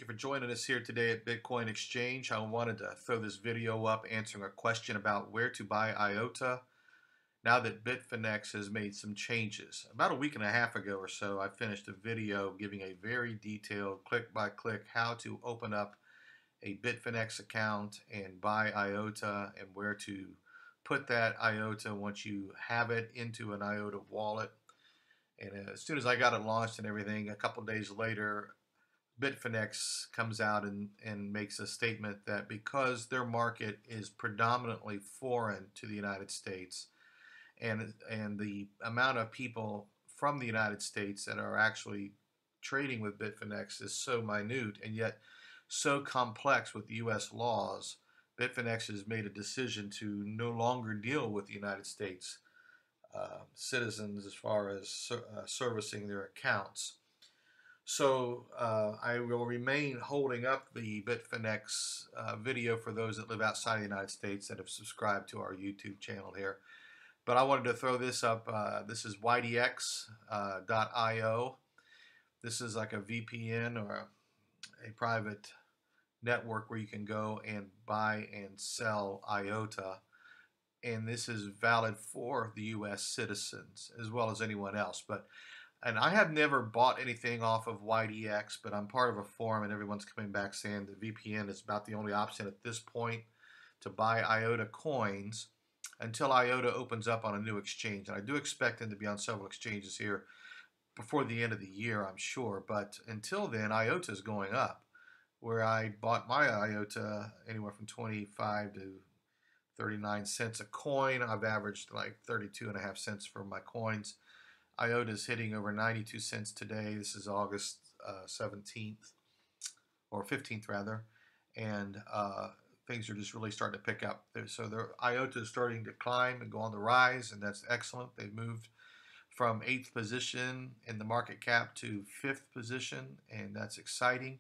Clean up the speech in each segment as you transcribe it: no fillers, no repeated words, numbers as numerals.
you for joining us here today at Bitcoin Exchange. I wanted to throw this video up answering a question about where to buy IOTA now that Bitfinex has made some changes. About a week and a half ago or so, I finished a video giving a very detailed click-by-click how to open up a Bitfinex account and buy IOTA and where to put that IOTA once you have it into an IOTA wallet. And as soon as I got it launched and everything, a couple days later, Bitfinex comes out and makes a statement that because their market is predominantly foreign to the United States, and the amount of people from the United States that are actually trading with Bitfinex is so minute and yet so complex with U.S. laws, Bitfinex has made a decision to no longer deal with the United States citizens as far as servicing their accounts. So I will remain holding up the Bitfinex video for those that live outside the United States that have subscribed to our YouTube channel here. But I wanted to throw this up. This is ydx.io. This is like a VPN or a private network where you can go and buy and sell IOTA. And this is valid for the U.S. citizens as well as anyone else. And I have never bought anything off of YDX, but I'm part of a forum and everyone's coming back saying the VPN is about the only option at this point to buy IOTA coins until IOTA opens up on a new exchange. And I do expect them to be on several exchanges here before the end of the year, I'm sure. But until then, IOTA is going up. Where I bought my IOTA anywhere from 25 to 39 cents a coin, I've averaged like 32.5 cents for my coins. IOTA is hitting over 92 cents today. This is August 17th, or 15th rather, and things are just really starting to pick up. So the IOTA is starting to climb and go on the rise, and that's excellent. They've moved from 8th position in the market cap to 5th position, and that's exciting.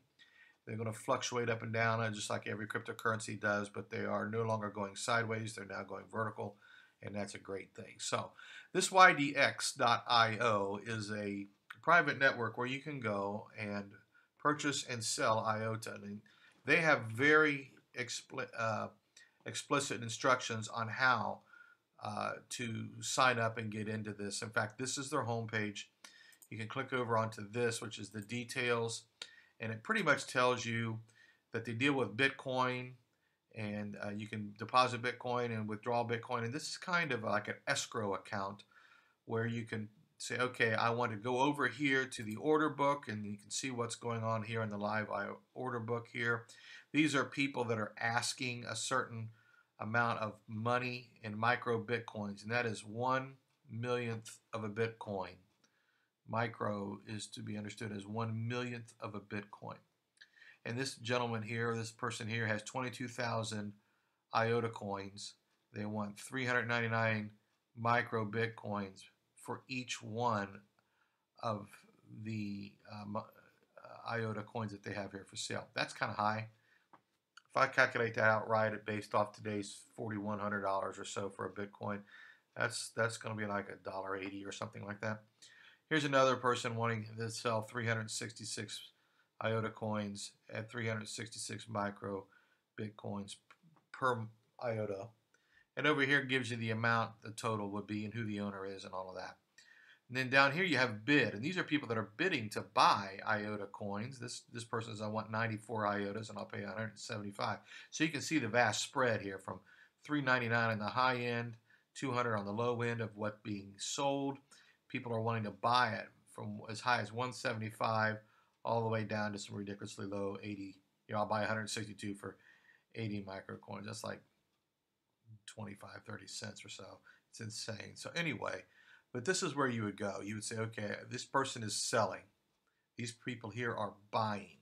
They're going to fluctuate up and down just like every cryptocurrency does, but they are no longer going sideways. They're now going vertical, and that's a great thing. So this ydx.io is a private network where you can go and purchase and sell IOTA. And they have very explicit instructions on how to sign up and get into this. In fact, this is their homepage. You can click over onto this, which is the details, and it pretty much tells you that they deal with Bitcoin, and you can deposit Bitcoin and withdraw Bitcoin. And this is kind of like an escrow account where you can say, okay, I want to go over here to the order book, and you can see what's going on here in the live order book here. These are people that are asking a certain amount of money in micro Bitcoins, and that is 1/1,000,000th of a Bitcoin. Micro is to be understood as 1/1,000,000th of a Bitcoin. And this gentleman here, this person here, has 22,000 IOTA coins. They want 399 micro Bitcoins for each one of the IOTA coins that they have here for sale. That's kind of high. If I calculate that out right, based off today's $4,100 or so for a Bitcoin, that's going to be like $1.80 or something like that. Here's another person wanting to sell 366 IOTA coins at 366 micro Bitcoins per IOTA. And over here gives you the amount the total would be and who the owner is and all of that. And then down here you have bid, and these are people that are bidding to buy IOTA coins. This person says, I want 94 IOTAs and I'll pay 175. So you can see the vast spread here from $3.99 on the high end, $200 on the low end of what being sold. People are wanting to buy it from as high as 175 all the way down to some ridiculously low 80. I'll buy 162 for 80 micro coins. That's like 25, 30 cents or so. It's insane. So anyway, but this is where you would go. You would say, okay, this person is selling. These people here are buying.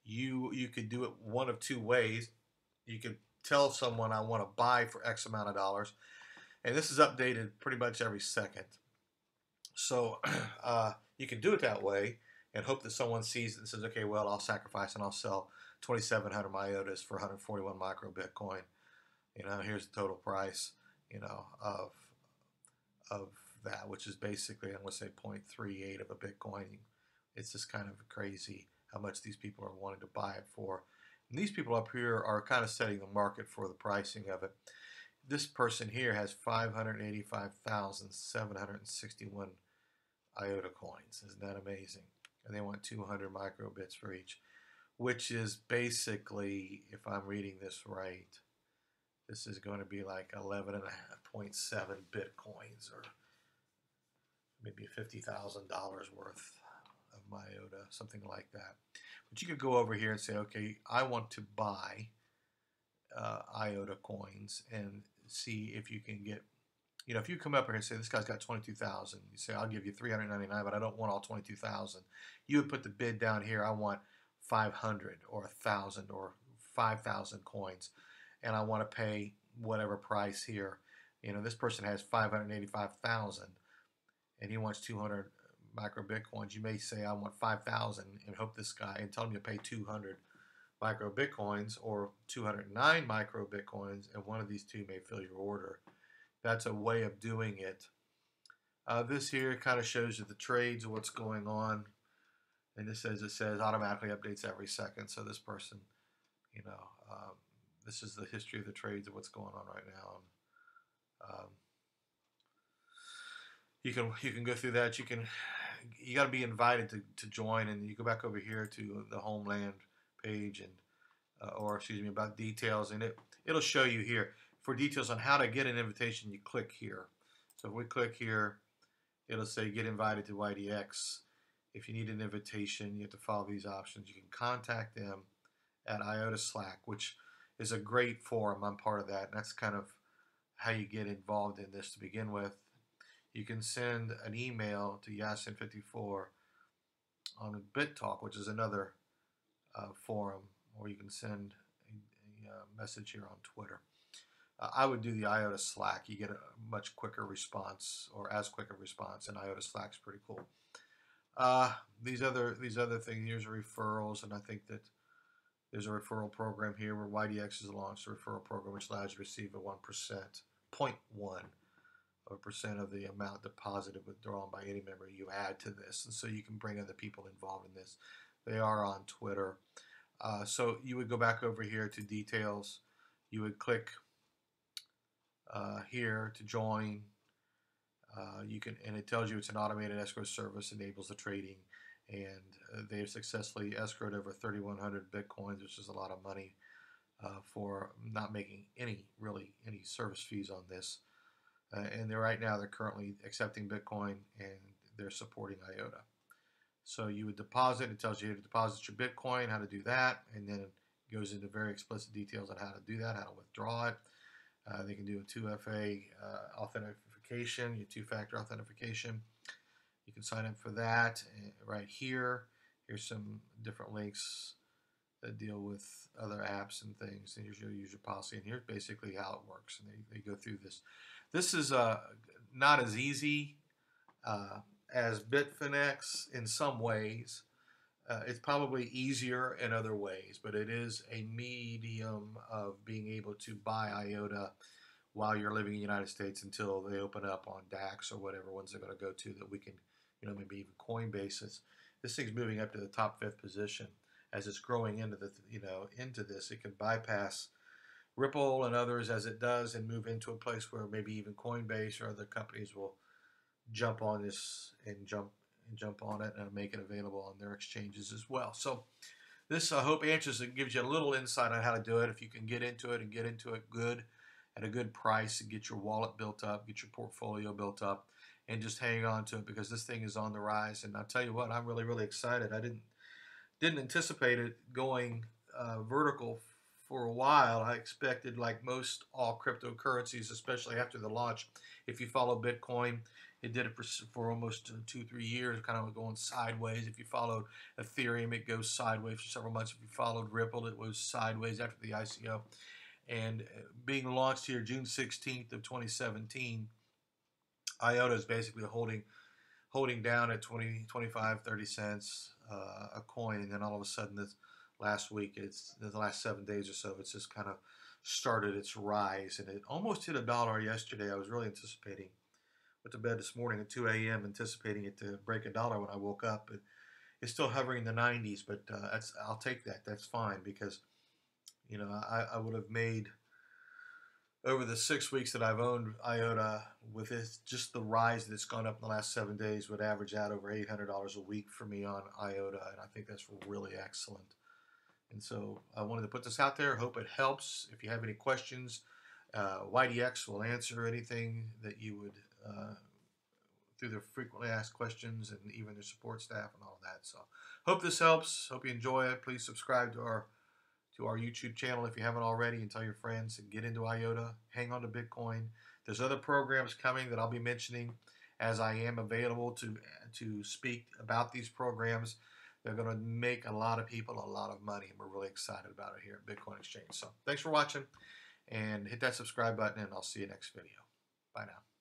You could do it one of two ways. You could tell someone I want to buy for X amount of dollars. And this is updated pretty much every second. So you can do it that way and hope that someone sees it and says, okay, well, I'll sacrifice and I'll sell 2,700 IOTAs for 141 micro Bitcoin. Here's the total price, of that, which is basically, I'm going to say 0.38 of a Bitcoin. It's just kind of crazy how much these people are wanting to buy it for. And these people up here are kind of setting the market for the pricing of it. This person here has 585,761 IOTA coins. Isn't that amazing? And they want 200 microbits for each, which is basically, if I'm reading this right, this is going to be like 11.7 bitcoins, or maybe $50,000 worth of IOTA, something like that. But you could go over here and say, okay, I want to buy IOTA coins and see if you can get, if you come up here and say, this guy's got 22,000, you say, I'll give you 399, but I don't want all 22,000. You would put the bid down here, I want 500 or 1,000 or 5,000 coins, and I want to pay whatever price here. This person has 585,000, and he wants 200 micro bitcoins. You may say, I want 5,000, and hope this guy, and tell him to pay 200 micro bitcoins or 209 micro bitcoins, and one of these two may fill your order. That's a way of doing it. This here kind of shows you the trades of what's going on, and this says, automatically updates every second. So this person, this is the history of the trades of what's going on right now. You can go through that. You got to be invited to join, and you go back over here to the homeland page, and about details, and it'll show you here for details on how to get an invitation. You click here. So if we click here, it'll say get invited to YDX. If you need an invitation, you have to follow these options. You can contact them at IOTA Slack, which is a great forum. I'm part of that, and that's kind of how you get involved in this to begin with. You can send an email to Yasin54 on BitTalk, which is another forum, or you can send a message here on Twitter. I would do the IOTA Slack. You get a much quicker response, or as quick a response, and IOTA Slack's pretty cool. These other things, here's referrals, and I think that there's a referral program here where YDX has launched a referral program which allows you to receive a 0.1% of the amount deposited withdrawn by any member you add to this, and so you can bring other people involved in this. They are on Twitter. So you would go back over here to details. You would click here to join. And it tells you it's an automated escrow service, enables the trading, and they've successfully escrowed over 3,100 bitcoins, which is a lot of money for not making any service fees on this. And right now they're currently accepting Bitcoin, and they're supporting IOTA. So you would deposit. It tells you how to deposit your Bitcoin, how to do that, and then it goes into very explicit details on how to do that, how to withdraw it. They can do a 2FA authentication, your two-factor authentication. You can sign up for that right here. Here's some different links that deal with other apps and things. And here's your user policy, and here's basically how it works. And they go through this. This is not as easy as Bitfinex in some ways. It's probably easier in other ways, but it is a medium of being able to buy IOTA while you're living in the United States until they open up on DAX or whatever ones they're going to go to that we can, maybe even Coinbase. This thing's moving up to the top 5th position as it's growing into this. It can bypass Ripple and others as it does and move into a place where maybe even Coinbase or other companies will jump on this and jump on it and make it available on their exchanges as well. So this, I hope, answers and gives you a little insight on how to do it. If you can get into it and get into it good at a good price and get your wallet built up, get your portfolio built up, and just hang on to it, because this thing is on the rise. And I'll tell you what, I'm really, really excited. I didn't anticipate it going vertical for a while. I expected, like most all cryptocurrencies, especially after the launch, if you follow Bitcoin, it did it for almost 2-3 years, kind of going sideways. If you followed Ethereum, it goes sideways for several months. If you followed Ripple, it was sideways after the ICO. And being launched here June 16th of 2017, IOTA is basically holding down at 20, 25, 30 cents a coin, and then all of a sudden this last week, the last 7 days or so, it's just kind of started its rise, and it almost hit $1 yesterday. I was really went to bed this morning at 2 a.m. anticipating it to break $1 when I woke up. It's still hovering in the 90s, but I'll take that. That's fine because I would have made over the 6 weeks that I've owned IOTA with this, just the rise that it's gone up in the last 7 days would average out over $800 a week for me on IOTA, and I think that's really excellent. And so I wanted to put this out there. Hope it helps. If you have any questions, YDX will answer anything that you would through their frequently asked questions and even their support staff and all of that. So hope this helps. Hope you enjoy it. Please subscribe to our YouTube channel if you haven't already, and tell your friends, and get into IOTA. Hang on to Bitcoin. There's other programs coming that I'll be mentioning as I am available to speak about these programs. They're going to make a lot of people a lot of money, and we're really excited about it here at Bitcoin Exchange. So thanks for watching, and hit that subscribe button, and I'll see you next video. Bye now.